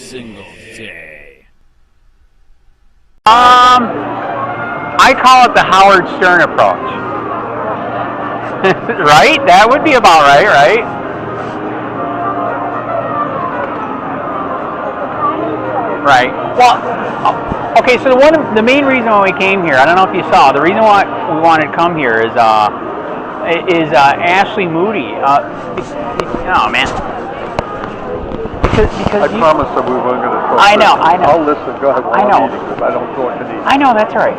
single day. I call it the Howard Stern approach. Right? That would be about right? Right. Well, okay, so the main reason why we came here, I don't know if you saw, the reason why we wanted to come here is Ashley Moody. Oh, man. Because I promised that we weren't going to talk. I know. I'll listen. Go ahead. I know. If I don't talk to these. I know, that's all right.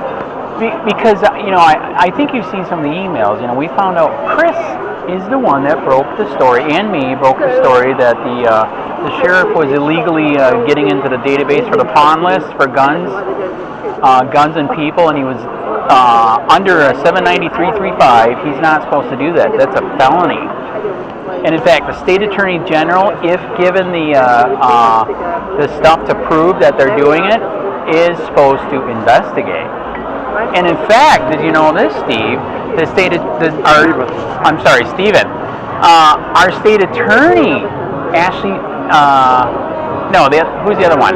Because, I think you've seen some of the emails. We found out Chris is the one that broke the story, and me broke the story that the sheriff was illegally getting into the database for the pawn list for guns and people, and he was under a 793.35. He's not supposed to do that. That's a felony. And in fact, the state attorney general, if given the stuff to prove that they're doing it, is supposed to investigate. And in fact, did you know this, Steve? Stephen. Our state attorney, Ashley. Who's the other one?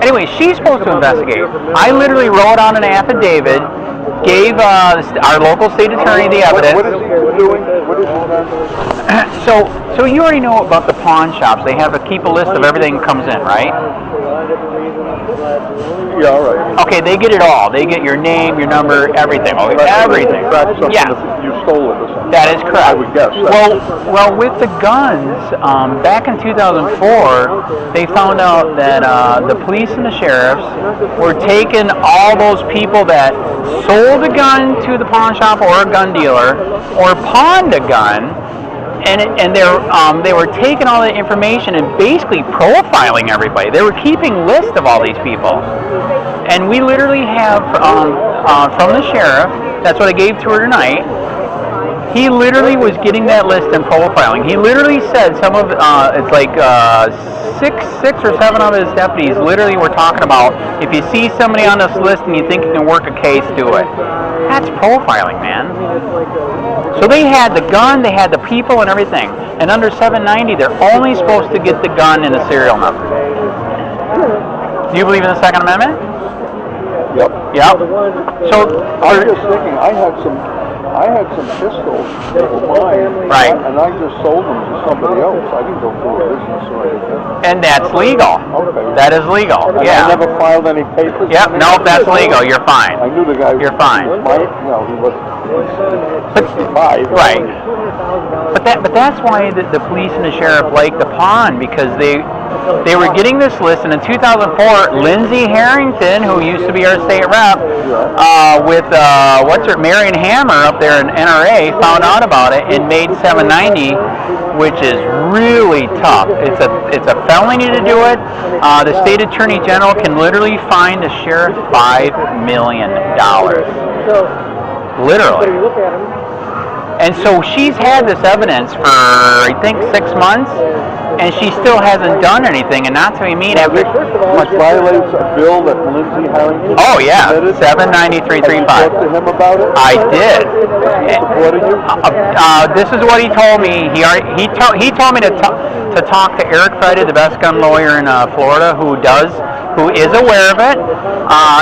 Anyway, she's supposed to investigate. I literally wrote on an affidavit, gave our local state attorney the evidence. What is he doing? What is he doing? So you already know about the pawn shops. They keep a list of everything that comes in, right? Yeah, all right. Okay, they get it all. They get your name, your number, everything. Everything. Yeah. You stole it or something. That is correct. I would guess. Well, with the guns, back in 2004, they found out that the police and the sheriffs were taking all those people that sold a gun to the pawn shop or a gun dealer or pawned a gun, and they were taking all the information and basically profiling everybody. They were keeping lists of all these people. And we literally have, from the sheriff, that's what I gave to her tonight, he literally was getting that list and profiling. He literally said some of, it's like six or seven of his deputies literally were talking about, if you see somebody on this list and you think you can work a case, do it. That's profiling, man. So they had the gun, they had the people and everything. And under 790, they're only supposed to get the gun and the serial number. Do you believe in the Second Amendment? Yep. So I was just thinking, I had some pistols that were mine, right, and I just sold them to somebody else. I didn't go through a business or anything. And that's legal. Okay. That is legal. And yeah. I never filed any papers. Yep. No, that's legal. You're fine. I knew the guy. You're fine. No, he wasn't. 65. Right. But that's why the police and the sheriff like the pawn, because they were getting this list, and in 2004, Lindsay Harrington, who used to be our state rep, with Marion Hammer up there in NRA, found out about it and made 790, which is really tough. It's a felony to do it. The state attorney general can literally fine the sheriff $5 million. Literally. And so she's had this evidence for, I think, 6 months, and she still hasn't done anything, and not to be mean, Which violates a bill that Lindsay Harrington submitted? 793.35. Talk to him about it? I did. Supporting you? This is what he told me. He told me to talk to Eric Friday, the best gun lawyer in Florida, who is aware of it.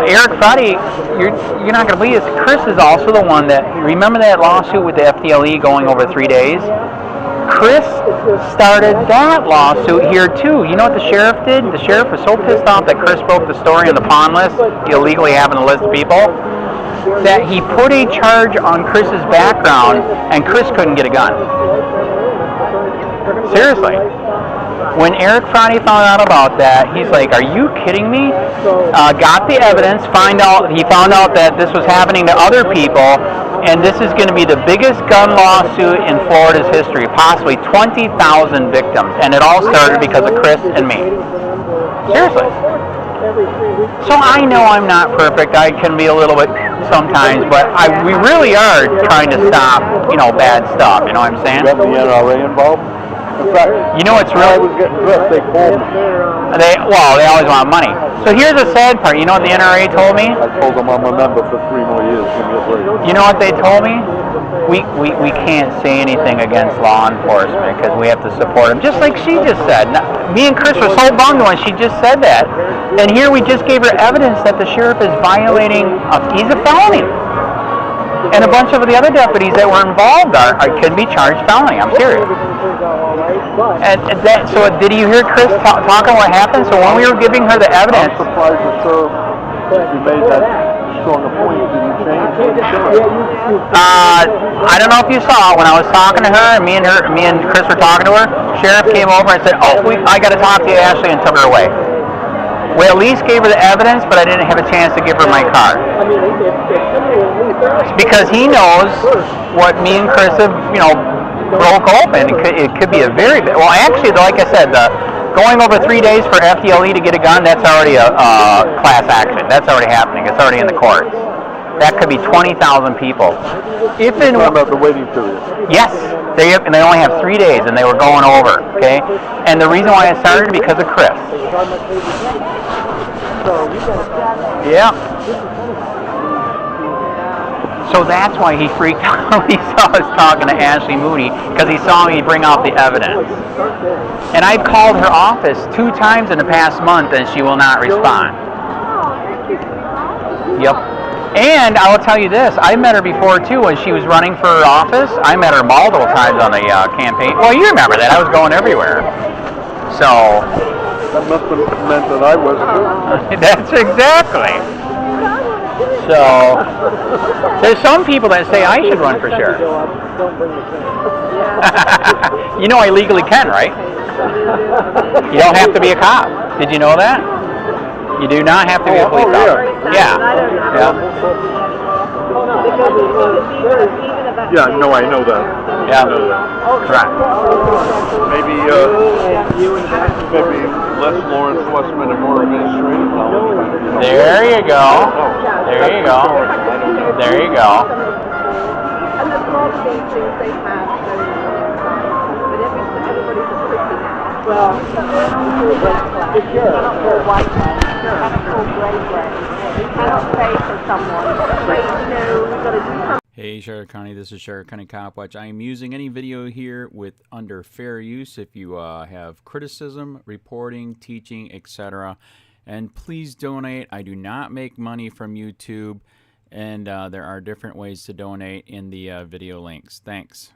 Eric Friday, you're not going to believe this. Chris is also the one that, remember that lawsuit with the FDLE going over 3 days? Chris started that lawsuit here too. You know what the sheriff did? The sheriff was so pissed off that Chris broke the story on the pawn list, illegally having a list of people, that he put a charge on Chris's background, and Chris couldn't get a gun. Seriously. When Eric Friday found out about that, he's like, "Are you kidding me?" Got the evidence. He found out that this was happening to other people, and this is going to be the biggest gun lawsuit in Florida's history, possibly 20,000 victims, and it all started because of Chris and me. Seriously. So I know I'm not perfect. I can be a little bit sometimes, but we really are trying to stop, bad stuff. You know what I'm saying? You got the NRA involved? In fact, it's really. I was getting dressed. They called me. They always want money. So here's the sad part. You know what the NRA told me? I told them I'm a member for 3 more years. Give me a break. You know what they told me? we can't say anything against law enforcement because we have to support them. Just like she just said. Me and Chris were so bummed when she just said that. And here we just gave her evidence that the sheriff is violating, he's a felony. And a bunch of the other deputies that were involved can be charged felony. I'm serious. And so did you hear Chris talking what happened? So when we were giving her the evidence... I'm surprised the sheriff, you made that strong a point. Did you change it? I don't know if you saw it. When I was talking to her, and me and Chris were talking to her, sheriff came over and said, I got to talk to you, Ashley, and took her away. We at least gave her the evidence, but I didn't have a chance to give her my car. Because he knows what me and Chris have, broke open. It could be a very bad... Well, actually, like I said, going over 3 days for FDLE to get a gun, that's already a class action. That's already happening. It's already in the courts. That could be 20,000 people. If and what about the waiting period? Yes. They only have 3 days, and they were going over, okay? And the reason why I started because of Chris. Yeah. So that's why he freaked out when he saw us talking to Ashley Moody, because he saw me bring out the evidence. And I've called her office 2 times in the past month, and she will not respond. Yep. And I will tell you this, I met her before too when she was running for office. I met her multiple times on the campaign. Well, you remember that. I was going everywhere. So... That must have meant that I wasn't. That's exactly. So, there's some people that say I should run for sheriff. You know I legally can, right? You don't have to be a cop. Did you know that? You do not have to be a police officer. Yeah. Yeah, no, I know that. Yeah. Correct. Maybe less law enforcement and more administrative knowledge. There you go. There you go. There you go. And there's a lot of these things they have, but everybody's a pretty now. Well, it's sure. You cannot call white men. You cannot call grey. You cannot say to someone, wait, we've got to do something. Hey Sheriff County, this is Sheriff County Copwatch. I am using any video here with under fair use if you have criticism, reporting, teaching, etc. And please donate. I do not make money from YouTube, and there are different ways to donate in the video links. Thanks.